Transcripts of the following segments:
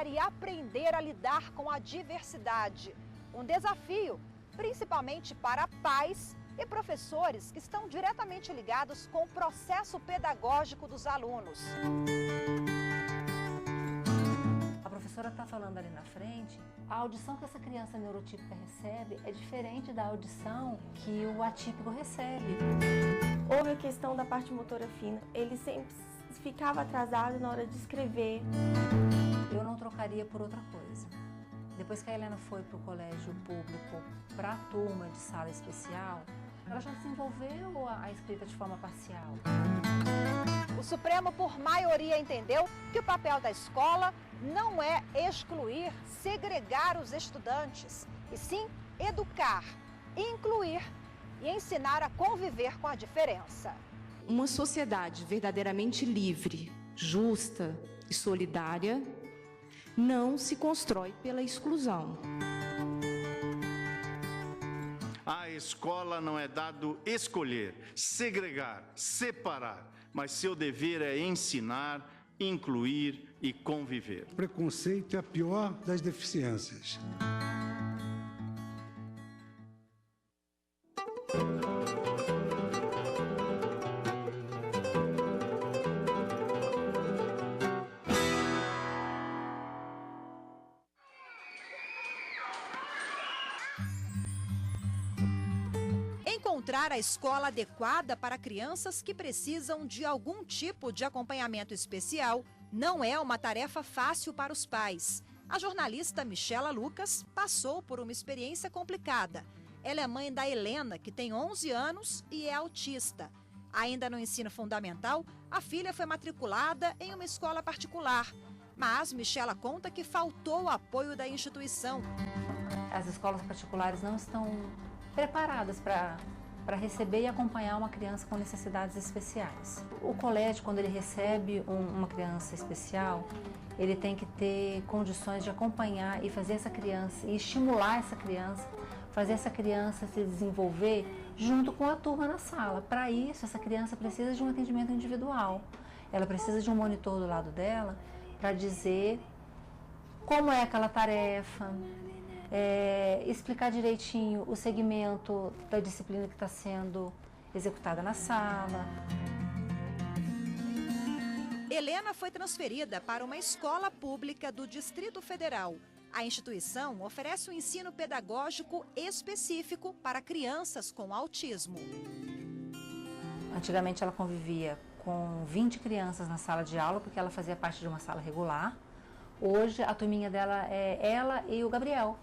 aceitar e aprender a lidar com a diversidade. Um desafio, principalmente para pais e professores que estão diretamente ligados com o processo pedagógico dos alunos. A professora está falando ali na frente, a audição que essa criança neurotípica recebe é diferente da audição que o atípico recebe. Houve a questão da parte motora fina, ele sempre ficava atrasado na hora de escrever. Eu não trocaria por outra coisa. Depois que a Helena foi para o colégio público, para a turma de sala especial, ela já desenvolveu a escrita de forma parcial. O Supremo, por maioria, entendeu que o papel da escola não é excluir, segregar os estudantes, e sim educar, incluir e ensinar a conviver com a diferença. Uma sociedade verdadeiramente livre, justa e solidária não se constrói pela exclusão. À escola não é dado escolher, segregar, separar, mas seu dever é ensinar, incluir e conviver. Preconceito é a pior das deficiências. Encontrar a escola adequada para crianças que precisam de algum tipo de acompanhamento especial não é uma tarefa fácil para os pais. A jornalista Michela Lucas passou por uma experiência complicada. Ela é mãe da Helena, que tem 11 anos e é autista. Ainda no ensino fundamental, a filha foi matriculada em uma escola particular. Mas Michela conta que faltou o apoio da instituição. As escolas particulares não estão preparadas para receber e acompanhar uma criança com necessidades especiais. O colégio, quando ele recebe uma criança especial, ele tem que ter condições de acompanhar e fazer essa criança, e estimular essa criança, fazer essa criança se desenvolver junto com a turma na sala. Para isso, essa criança precisa de um atendimento individual. Ela precisa de um monitor do lado dela para dizer como é aquela tarefa, explicar direitinho o segmento da disciplina que está sendo executada na sala. Helena foi transferida para uma escola pública do Distrito Federal. A instituição oferece um ensino pedagógico específico para crianças com autismo. Antigamente ela convivia com 20 crianças na sala de aula, porque ela fazia parte de uma sala regular. Hoje a turminha dela é ela e o Gabriel,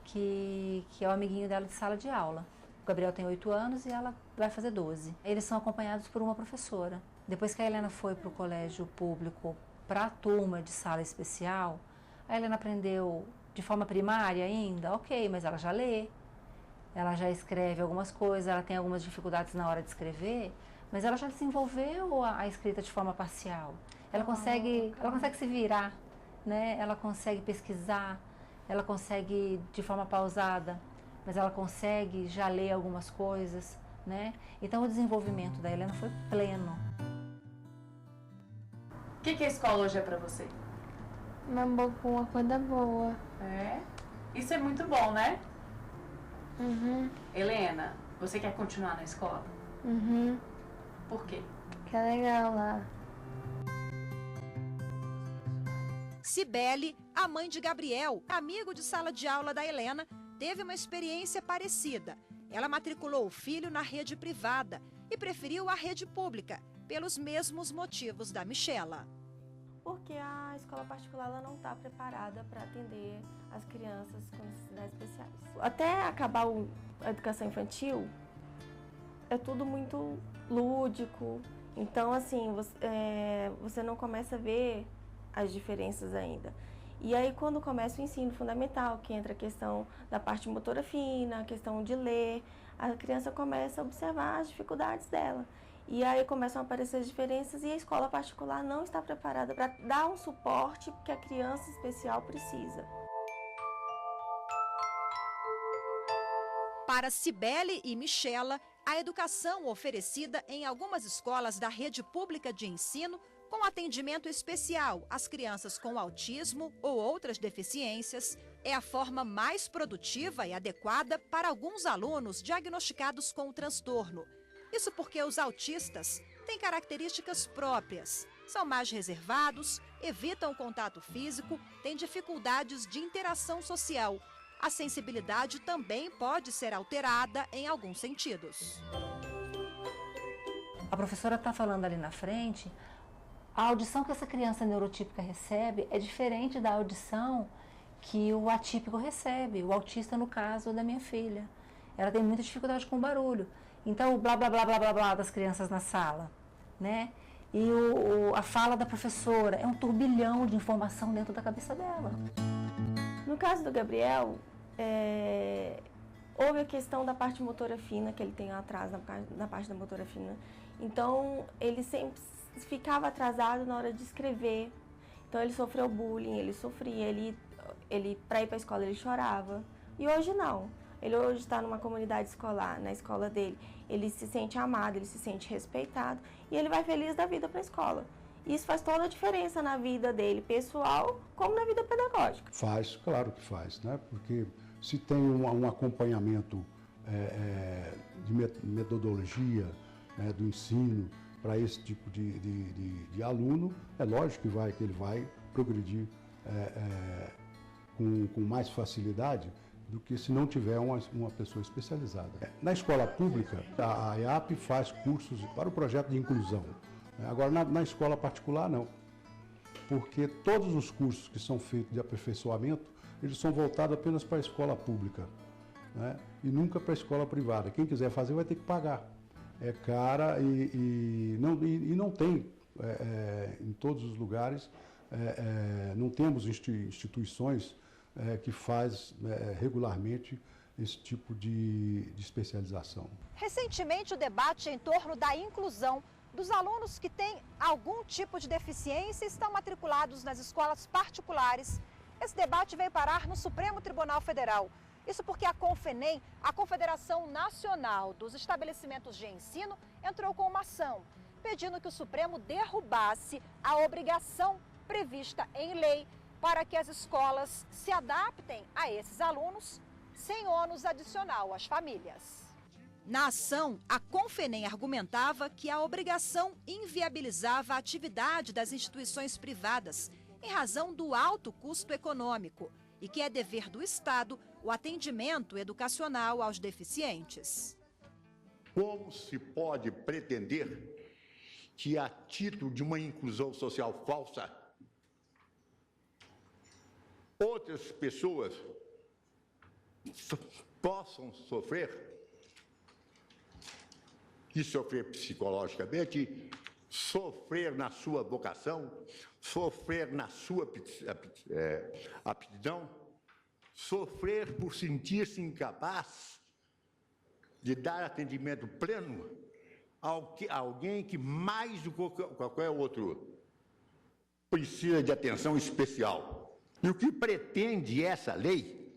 que é o amiguinho dela de sala de aula. O Gabriel tem 8 anos e ela vai fazer 12. Eles são acompanhados por uma professora. Depois que a Helena foi para o colégio público, para a turma de sala especial, a Helena aprendeu de forma primária ainda, ok, mas ela já lê, ela já escreve algumas coisas, ela tem algumas dificuldades na hora de escrever, mas ela já desenvolveu a escrita de forma parcial. Ela consegue se virar, né? Ela consegue pesquisar, ela consegue de forma pausada, mas ela consegue já ler algumas coisas, né? Então o desenvolvimento da Helena foi pleno. O que a escola hoje é pra você? Uma coisa boa. É? Isso é muito bom, né? Uhum. Helena, você quer continuar na escola? Uhum. Por quê? Que é legal lá. Cibele, a mãe de Gabriel, amigo de sala de aula da Helena, teve uma experiência parecida. Ela matriculou o filho na rede privada e preferiu a rede pública, pelos mesmos motivos da Michela. Porque a escola particular ela não está preparada para atender as crianças com necessidades especiais. Até acabar a educação infantil, é tudo muito lúdico. Então, assim, você não começa a ver as diferenças ainda. E aí, quando começa o ensino fundamental, que entra a questão da parte motora fina, a questão de ler, a criança começa a observar as dificuldades dela. E aí começam a aparecer as diferenças e a escola particular não está preparada para dar um suporte que a criança especial precisa. Para Cibele e Michela, a educação oferecida em algumas escolas da rede pública de ensino Com atendimento especial às crianças com autismo ou outras deficiências, é a forma mais produtiva e adequada para alguns alunos diagnosticados com o transtorno. Isso porque os autistas têm características próprias, são mais reservados, evitam o contato físico, têm dificuldades de interação social. A sensibilidade também pode ser alterada em alguns sentidos. A professora está falando ali na frente, a audição que essa criança neurotípica recebe é diferente da audição que o atípico recebe, o autista no caso da minha filha. Ela tem muita dificuldade com o barulho. Então o blá blá blá blá blá blá das crianças na sala, né? E a fala da professora é um turbilhão de informação dentro da cabeça dela. No caso do Gabriel, houve a questão da parte motora fina, que ele tem um atraso na parte da motora fina. Então, ele sempre ficava atrasado na hora de escrever. Então, ele sofreu bullying, ele sofria, para ir para a escola ele chorava. E hoje não. Ele hoje está numa comunidade escolar, na escola dele. Ele se sente amado, ele se sente respeitado e ele vai feliz da vida para a escola. Isso faz toda a diferença na vida dele, pessoal, como na vida pedagógica. Faz, claro que faz, né? Porque se tem um acompanhamento de metodologia do ensino para esse tipo de aluno, é lógico que ele vai progredir com mais facilidade do que se não tiver uma pessoa especializada. Na escola pública, a EAP faz cursos para o projeto de inclusão. Agora, na escola particular, não. Porque todos os cursos que são feitos de aperfeiçoamento, eles são voltados apenas para a escola pública, né? E nunca para a escola privada. Quem quiser fazer vai ter que pagar. É cara e não tem, em todos os lugares, não temos instituições que faz regularmente esse tipo de especialização. Recentemente, o debate em torno da inclusão dos alunos que têm algum tipo de deficiência e estão matriculados nas escolas particulares. Esse debate veio parar no Supremo Tribunal Federal. Isso porque a CONFENEM, a Confederação Nacional dos Estabelecimentos de Ensino, entrou com uma ação, pedindo que o Supremo derrubasse a obrigação prevista em lei para que as escolas se adaptem a esses alunos sem ônus adicional às famílias. Na ação, a CONFENEM argumentava que a obrigação inviabilizava a atividade das instituições privadas em razão do alto custo econômico e que é dever do Estado o atendimento educacional aos deficientes. Como se pode pretender que, a título de uma inclusão social falsa, outras pessoas possam sofrer, e sofrer psicologicamente, sofrer na sua vocação, sofrer na sua aptidão, sofrer por sentir-se incapaz de dar atendimento pleno a alguém que, mais do que qualquer outro, precisa de atenção especial. E o que pretende essa lei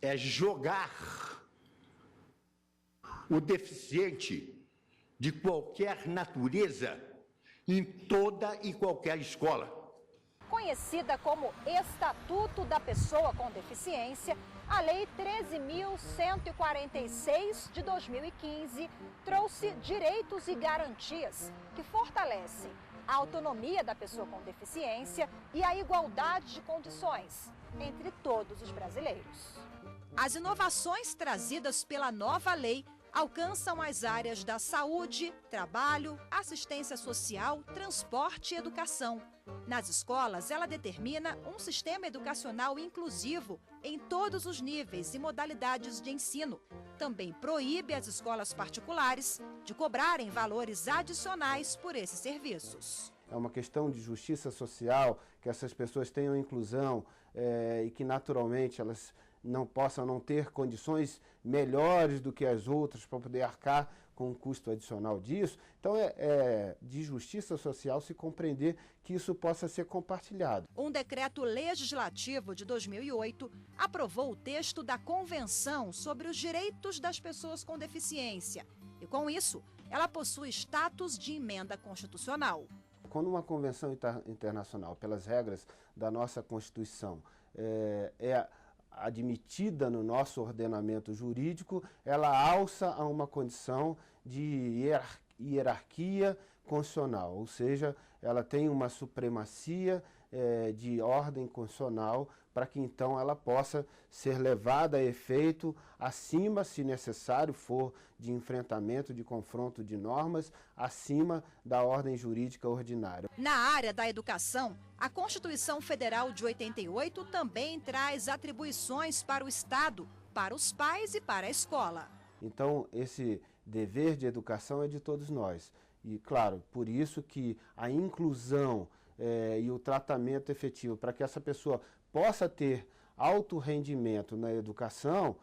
é jogar o deficiente de qualquer natureza em toda e qualquer escola. Conhecida como Estatuto da Pessoa com Deficiência, a Lei 13.146 de 2015 trouxe direitos e garantias que fortalecem a autonomia da pessoa com deficiência e a igualdade de condições entre todos os brasileiros. As inovações trazidas pela nova lei alcançam as áreas da saúde, trabalho, assistência social, transporte e educação. Nas escolas, ela determina um sistema educacional inclusivo em todos os níveis e modalidades de ensino. Também proíbe as escolas particulares de cobrarem valores adicionais por esses serviços. É uma questão de justiça social, que essas pessoas tenham inclusão e que naturalmente elas não possam não ter condições melhores do que as outras para poder arcar com um custo adicional disso. Então é de justiça social se compreender que isso possa ser compartilhado. Um decreto legislativo de 2008 aprovou o texto da Convenção sobre os Direitos das Pessoas com Deficiência e, com isso, ela possui status de emenda constitucional. Quando uma convenção internacional, pelas regras da nossa Constituição, é admitida no nosso ordenamento jurídico, ela alça a uma condição de hierarquia constitucional, ou seja, ela tem uma supremacia de ordem constitucional para que então ela possa ser levada a efeito acima, se necessário for, de enfrentamento, de confronto de normas, acima da ordem jurídica ordinária. Na área da educação, a Constituição Federal de 88 também traz atribuições para o Estado, para os pais e para a escola. Então, esse dever de educação é de todos nós. E, claro, por isso que a inclusão e o tratamento efetivo para que essa pessoa possa ter alto rendimento na educação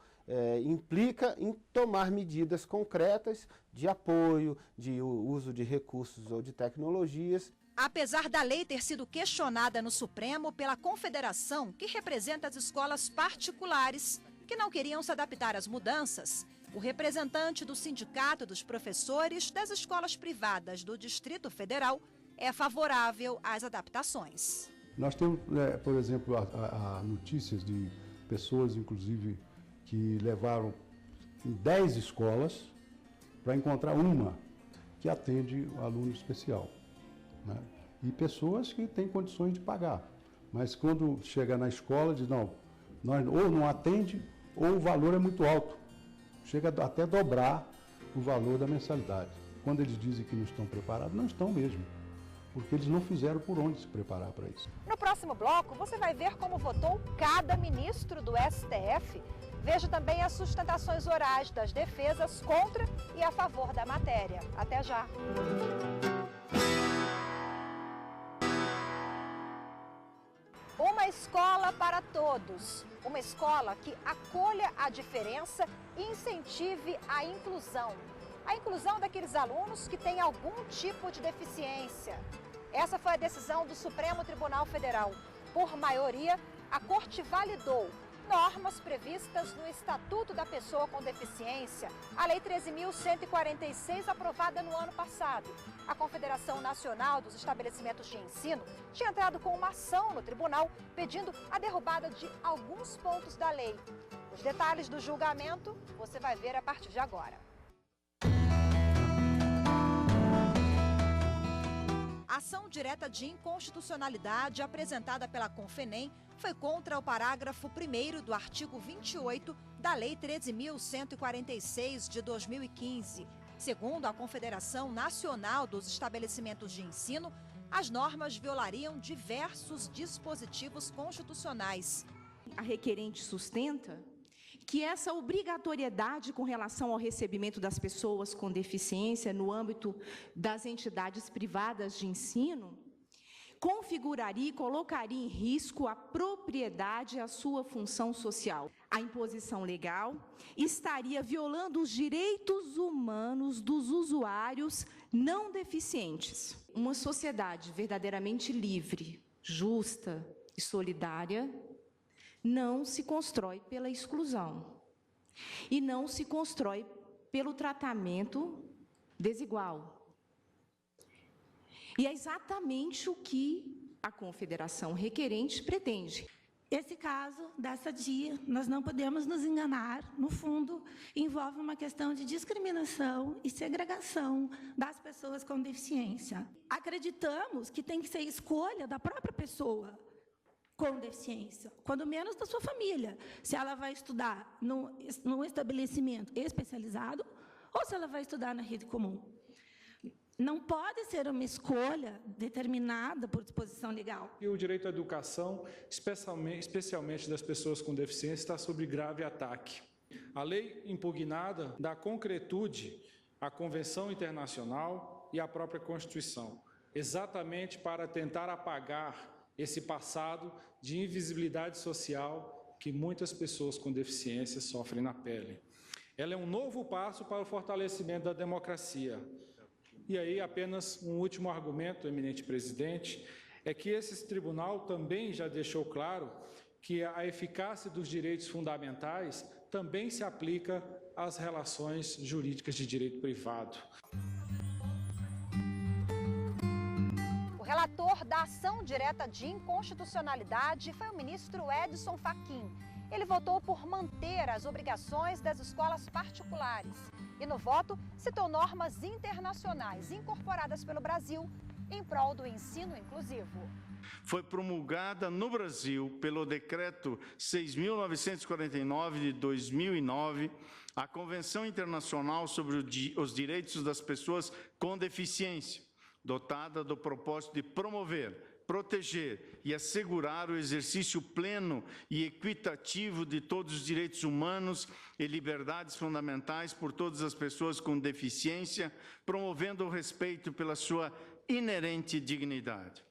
implica em tomar medidas concretas de apoio, de uso de recursos ou de tecnologias. Apesar da lei ter sido questionada no Supremo pela Confederação, que representa as escolas particulares, que não queriam se adaptar às mudanças, o representante do Sindicato dos Professores das Escolas Privadas do Distrito Federal é favorável às adaptações. Nós temos, por exemplo, notícias de pessoas, inclusive, que levaram 10 escolas para encontrar uma que atende o aluno especial, né? E pessoas que têm condições de pagar. Mas quando chega na escola, diz, não, ou não atende, ou o valor é muito alto. Chega até a dobrar o valor da mensalidade. Quando eles dizem que não estão preparados, não estão mesmo, porque eles não fizeram por onde se preparar para isso. No próximo bloco, você vai ver como votou cada ministro do STF. Veja também as sustentações orais das defesas contra e a favor da matéria. Até já! Uma escola para todos. Uma escola que acolha a diferença e incentive a inclusão. A inclusão daqueles alunos que têm algum tipo de deficiência. Essa foi a decisão do Supremo Tribunal Federal. Por maioria, a Corte validou normas previstas no Estatuto da Pessoa com Deficiência, a Lei 13.146, aprovada no ano passado. A Confederação Nacional dos Estabelecimentos de Ensino tinha entrado com uma ação no tribunal pedindo a derrubada de alguns pontos da lei. Os detalhes do julgamento você vai ver a partir de agora. A ação direta de inconstitucionalidade apresentada pela Confenem foi contra o parágrafo 1º do artigo 28 da Lei 13.146 de 2015. Segundo a Confederação Nacional dos Estabelecimentos de Ensino, as normas violariam diversos dispositivos constitucionais. A requerente sustenta que essa obrigatoriedade com relação ao recebimento das pessoas com deficiência no âmbito das entidades privadas de ensino configuraria e colocaria em risco a propriedade e a sua função social. A imposição legal estaria violando os direitos humanos dos usuários não deficientes. Uma sociedade verdadeiramente livre, justa e solidária não se constrói pela exclusão e não se constrói pelo tratamento desigual. E é exatamente o que a Confederação requerente pretende. Esse caso, dessa dia, nós não podemos nos enganar. No fundo, envolve uma questão de discriminação e segregação das pessoas com deficiência. Acreditamos que tem que ser escolha da própria pessoa com deficiência, quando menos da sua família, se ela vai estudar num estabelecimento especializado ou se ela vai estudar na rede comum. Não pode ser uma escolha determinada por disposição legal. E o direito à educação, especialmente das pessoas com deficiência, está sob grave ataque. A lei impugnada dá concretude à Convenção Internacional e à própria Constituição, exatamente para tentar apagar esse passado de invisibilidade social que muitas pessoas com deficiência sofrem na pele. Ela é um novo passo para o fortalecimento da democracia. E aí, apenas um último argumento, eminente presidente, é que esse tribunal também já deixou claro que a eficácia dos direitos fundamentais também se aplica às relações jurídicas de direito privado. O da ação direta de inconstitucionalidade foi o ministro Edson Fachin. Ele votou por manter as obrigações das escolas particulares e, no voto, citou normas internacionais incorporadas pelo Brasil em prol do ensino inclusivo. Foi promulgada no Brasil, pelo Decreto 6.949 de 2009, a Convenção Internacional sobre os Direitos das Pessoas com Deficiência, dotada do propósito de promover, proteger e assegurar o exercício pleno e equitativo de todos os direitos humanos e liberdades fundamentais por todas as pessoas com deficiência, promovendo o respeito pela sua inerente dignidade.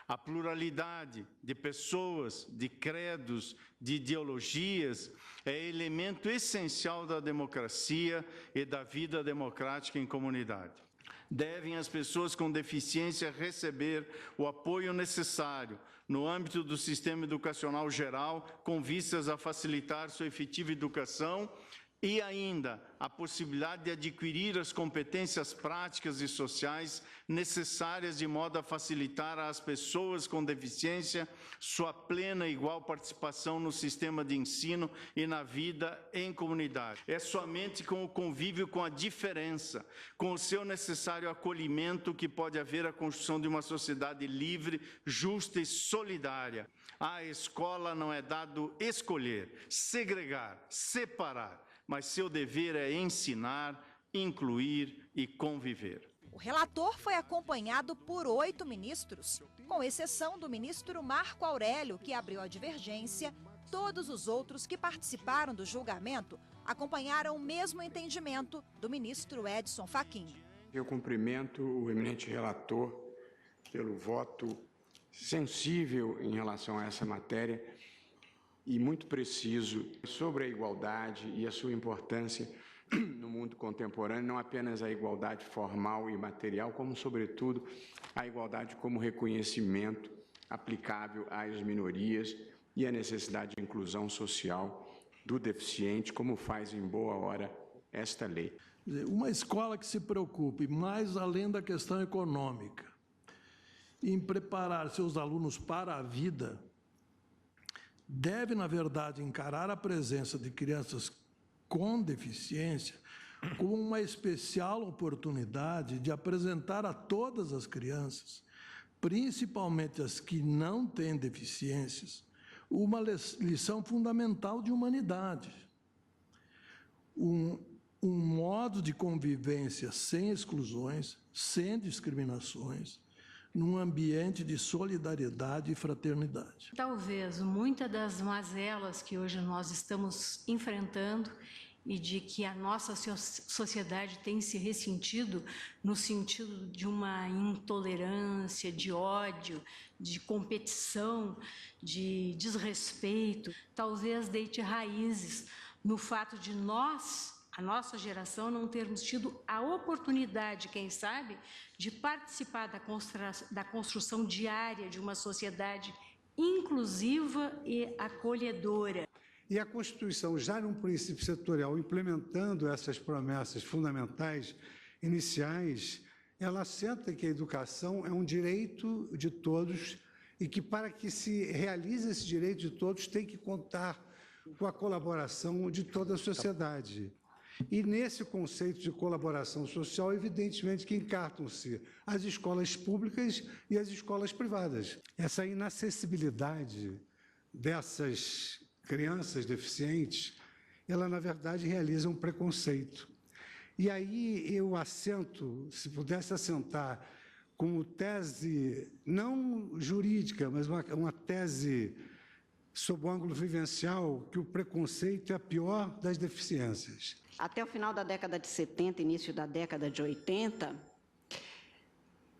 A pluralidade de pessoas, de credos, de ideologias é elemento essencial da democracia e da vida democrática em comunidade. Devem as pessoas com deficiência receber o apoio necessário no âmbito do sistema educacional geral, com vistas a facilitar sua efetiva educação e ainda a possibilidade de adquirir as competências práticas e sociais necessárias de modo a facilitar às pessoas com deficiência sua plena e igual participação no sistema de ensino e na vida em comunidade. É somente com o convívio com a diferença, com o seu necessário acolhimento, que pode haver a construção de uma sociedade livre, justa e solidária. À escola não é dado escolher, segregar, separar, mas seu dever é ensinar, incluir e conviver. O relator foi acompanhado por 8 ministros, com exceção do ministro Marco Aurélio, que abriu a divergência. Todos os outros que participaram do julgamento acompanharam o mesmo entendimento do ministro Edson Fachin. Eu cumprimento o eminente relator pelo voto sensível em relação a essa matéria e muito preciso sobre a igualdade e a sua importância no mundo contemporâneo, não apenas a igualdade formal e material, como, sobretudo, a igualdade como reconhecimento aplicável às minorias e a necessidade de inclusão social do deficiente, como faz em boa hora esta lei. Uma escola que se preocupe mais além da questão econômica em preparar seus alunos para a vida, deve, na verdade, encarar a presença de crianças com deficiência como uma especial oportunidade de apresentar a todas as crianças, principalmente as que não têm deficiências, uma lição fundamental de humanidade. Um modo de convivência sem exclusões, sem discriminações, num ambiente de solidariedade e fraternidade. Talvez muitas das mazelas que hoje nós estamos enfrentando e de que a nossa sociedade tem se ressentido no sentido de uma intolerância, de ódio, de competição, de desrespeito, talvez deite raízes no fato de a nossa geração, não termos tido a oportunidade, quem sabe, de participar da construção diária de uma sociedade inclusiva e acolhedora. E a Constituição, já num princípio setorial, implementando essas promessas fundamentais iniciais, ela assenta que a educação é um direito de todos e que, para que se realize esse direito de todos, tem que contar com a colaboração de toda a sociedade. E nesse conceito de colaboração social, evidentemente que encartam-se as escolas públicas e as escolas privadas. Essa inacessibilidade dessas crianças deficientes, ela, na verdade, realiza um preconceito. E aí eu assento, se pudesse assentar, como tese não jurídica, mas uma tese sob o ângulo vivencial, que o preconceito é a pior das deficiências. Até o final da década de 70, início da década de 80,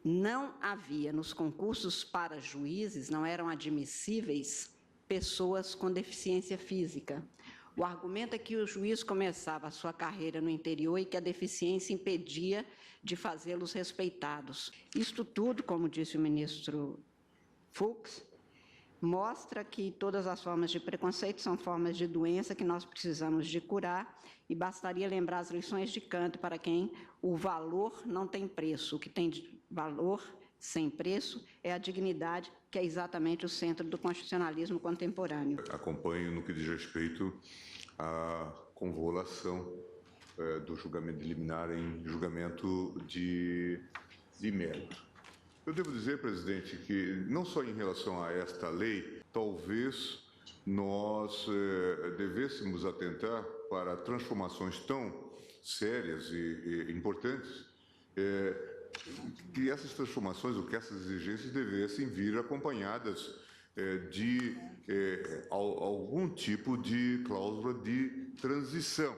não havia nos concursos para juízes, não eram admissíveis pessoas com deficiência física. O argumento é que o juiz começava a sua carreira no interior e que a deficiência impedia de fazê-los respeitados. Isto tudo, como disse o ministro Fux, mostra que todas as formas de preconceito são formas de doença que nós precisamos de curar, e bastaria lembrar as lições de Kant, para quem o valor não tem preço, o que tem valor sem preço é a dignidade, que é exatamente o centro do constitucionalismo contemporâneo. Acompanho no que diz respeito à convolução do julgamento liminar em julgamento de mérito. Eu devo dizer, presidente, que não só em relação a esta lei, talvez nós devêssemos atentar para transformações tão sérias e importantes, que essas transformações ou que essas exigências devessem vir acompanhadas de algum tipo de cláusula de transição.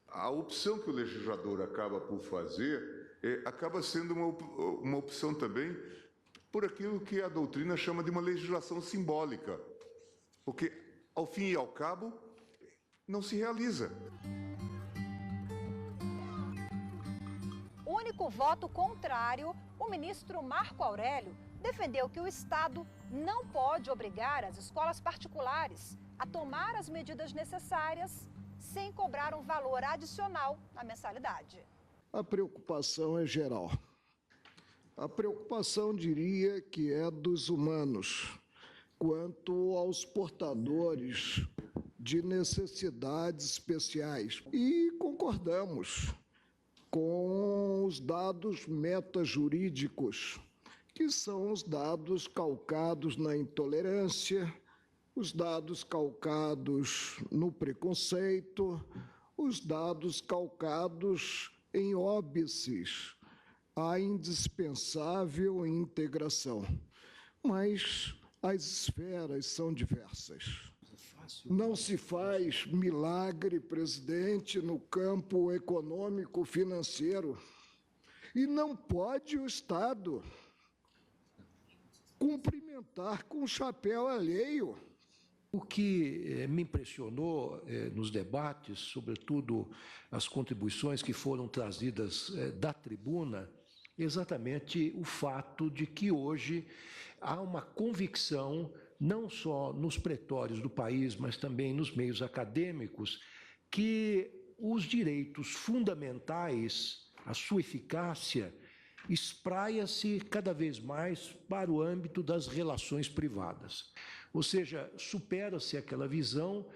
A opção que o legislador acaba por fazer acaba sendo uma opção também por aquilo que a doutrina chama de uma legislação simbólica, porque, ao fim e ao cabo, não se realiza. Único voto contrário, o ministro Marco Aurélio defendeu que o Estado não pode obrigar as escolas particulares a tomar as medidas necessárias sem cobrar um valor adicional na mensalidade. A preocupação é geral. A preocupação, diria, que é dos humanos, quanto aos portadores de necessidades especiais. E concordamos com os dados metajurídicos, que são os dados calcados na intolerância, os dados calcados no preconceito, os dados calcados em óbices à indispensável integração. Mas as esferas são diversas. Não se faz milagre, presidente, no campo econômico-financeiro. E não pode o Estado cumprimentar com o chapéu alheio. O que me impressionou nos debates, sobretudo as contribuições que foram trazidas da tribuna, exatamente o fato de que hoje há uma convicção, não só nos pretórios do país, mas também nos meios acadêmicos, que os direitos fundamentais, a sua eficácia, espraia-se cada vez mais para o âmbito das relações privadas. Ou seja, supera-se aquela visão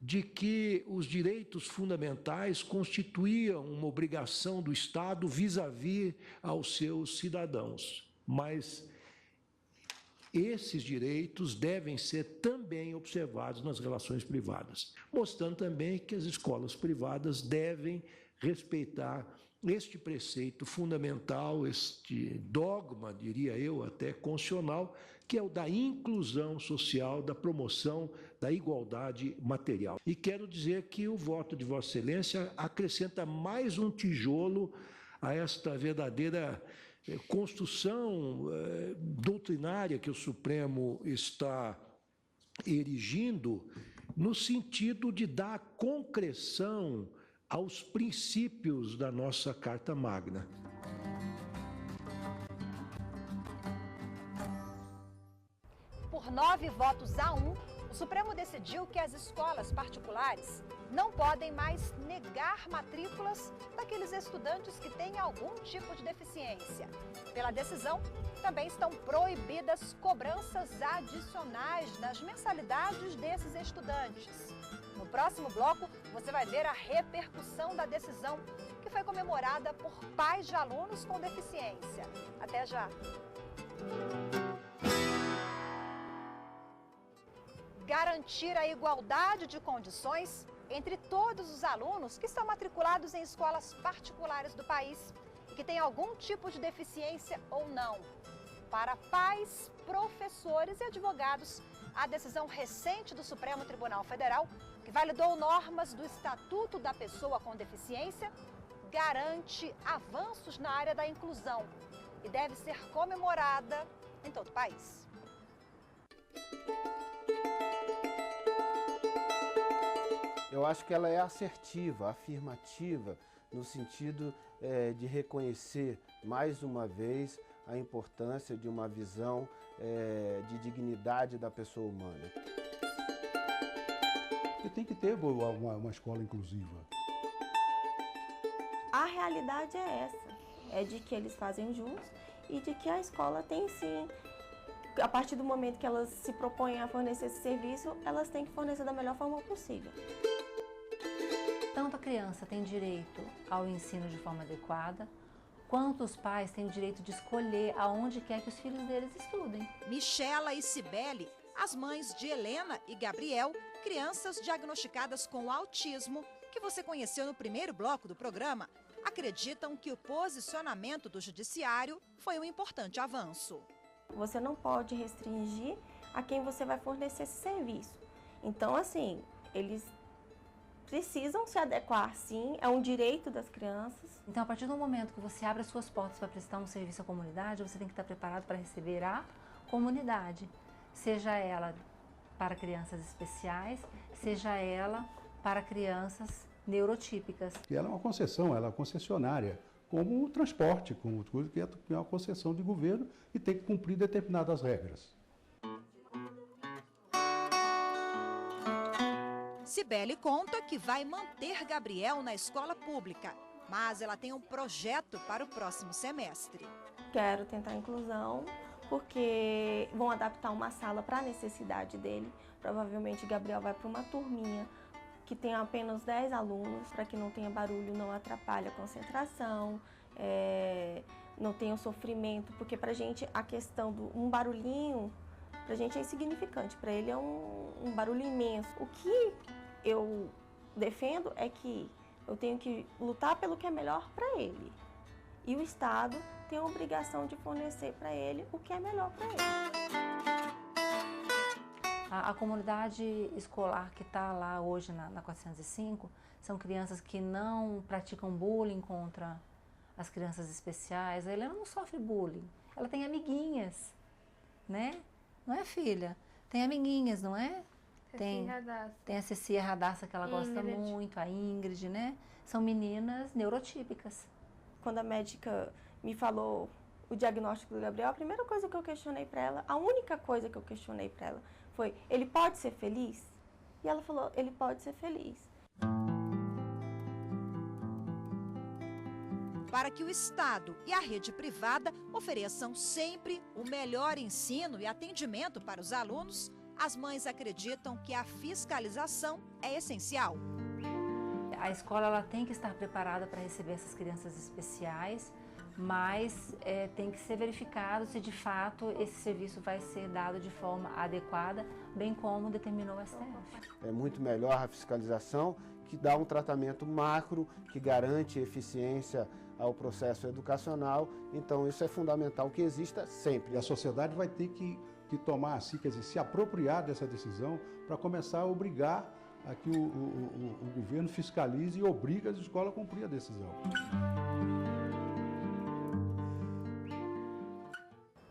de que os direitos fundamentais constituíam uma obrigação do Estado vis-à-vis aos seus cidadãos. Mas esses direitos devem ser também observados nas relações privadas, mostrando também que as escolas privadas devem respeitar este preceito fundamental, este dogma, diria eu, até constitucional, que é o da inclusão social, da promoção da igualdade material. E quero dizer que o voto de Vossa Excelência acrescenta mais um tijolo a esta verdadeira construção doutrinária que o Supremo está erigindo, no sentido de dar concreção aos princípios da nossa Carta Magna. Por 9 votos a 1, o Supremo decidiu que as escolas particulares não podem mais negar matrículas daqueles estudantes que têm algum tipo de deficiência. Pela decisão, também estão proibidas cobranças adicionais das mensalidades desses estudantes. No próximo bloco, você vai ver a repercussão da decisão, que foi comemorada por pais de alunos com deficiência. Até já! Garantir a igualdade de condições entre todos os alunos que estão matriculados em escolas particulares do país e que têm algum tipo de deficiência ou não. Para pais, professores e advogados, a decisão recente do Supremo Tribunal Federal, que validou normas do Estatuto da Pessoa com Deficiência, garante avanços na área da inclusão e deve ser comemorada em todo o país. Eu acho que ela é assertiva, afirmativa, no sentido de reconhecer, mais uma vez, a importância de uma visão de dignidade da pessoa humana. E tem que ter uma escola inclusiva. A realidade é essa. é de que eles fazem jus e de que a escola tem sim, a partir do momento que elas se propõem a fornecer esse serviço, elas têm que fornecer da melhor forma possível. Tanto a criança tem direito ao ensino de forma adequada, quanto os pais têm o direito de escolher aonde quer que os filhos deles estudem. Michela e Cibele, as mães de Helena e Gabriel, crianças diagnosticadas com autismo, que você conheceu no primeiro bloco do programa, acreditam que o posicionamento do judiciário foi um importante avanço. Você não pode restringir a quem você vai fornecer esse serviço. Então, assim, eles precisam se adequar, sim, é um direito das crianças. Então, a partir do momento que você abre as suas portas para prestar um serviço à comunidade, você tem que estar preparado para receber a comunidade, seja ela para crianças especiais, seja ela para crianças neurotípicas. Ela é uma concessão, ela é uma concessionária, como o transporte, como coisa que é uma concessão de governo e tem que cumprir determinadas regras. Cibele conta que vai manter Gabriel na escola pública, mas ela tem um projeto para o próximo semestre. Quero tentar a inclusão, porque vão adaptar uma sala para a necessidade dele. Provavelmente Gabriel vai para uma turminha que tem apenas 10 alunos, para que não tenha barulho, não atrapalhe a concentração, não tenha sofrimento, porque para a gente a questão do um barulhinho, para a gente é insignificante, para ele é um barulho imenso. O que eu defendo é que eu tenho que lutar pelo que é melhor para ele. E o Estado tem a obrigação de fornecer para ele o que é melhor para ele. A comunidade escolar que está lá hoje na 405 são crianças que não praticam bullying contra as crianças especiais. A Helena não sofre bullying, ela tem amiguinhas, né? Não é, filha? Tem amiguinhas, não é? Tem a Cecília Radassa, que ela gosta muito, a Ingrid, né? São meninas neurotípicas. Quando a médica me falou o diagnóstico do Gabriel, a primeira coisa que eu questionei para ela, a única coisa que eu questionei para ela foi: ele pode ser feliz? E ela falou: ele pode ser feliz. Para que o Estado e a rede privada ofereçam sempre o melhor ensino e atendimento para os alunos, as mães acreditam que a fiscalização é essencial. A escola ela tem que estar preparada para receber essas crianças especiais, mas tem que ser verificado se de fato esse serviço vai ser dado de forma adequada, bem como determinou o STF. É muito melhor a fiscalização, que dá um tratamento macro, que garante eficiência ao processo educacional. Então isso é fundamental que exista sempre. E a sociedade vai ter que tomar assim, quer dizer, se apropriar dessa decisão para começar a obrigar a que o governo fiscalize e obrigue as escolas a cumprir a decisão.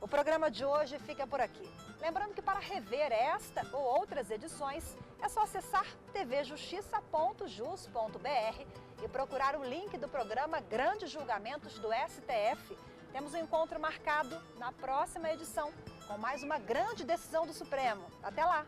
O programa de hoje fica por aqui. Lembrando que para rever esta ou outras edições, é só acessar tvjustiça.jus.br e procurar o link do programa Grandes Julgamentos do STF. Temos um encontro marcado na próxima edição, com mais uma grande decisão do Supremo. Até lá!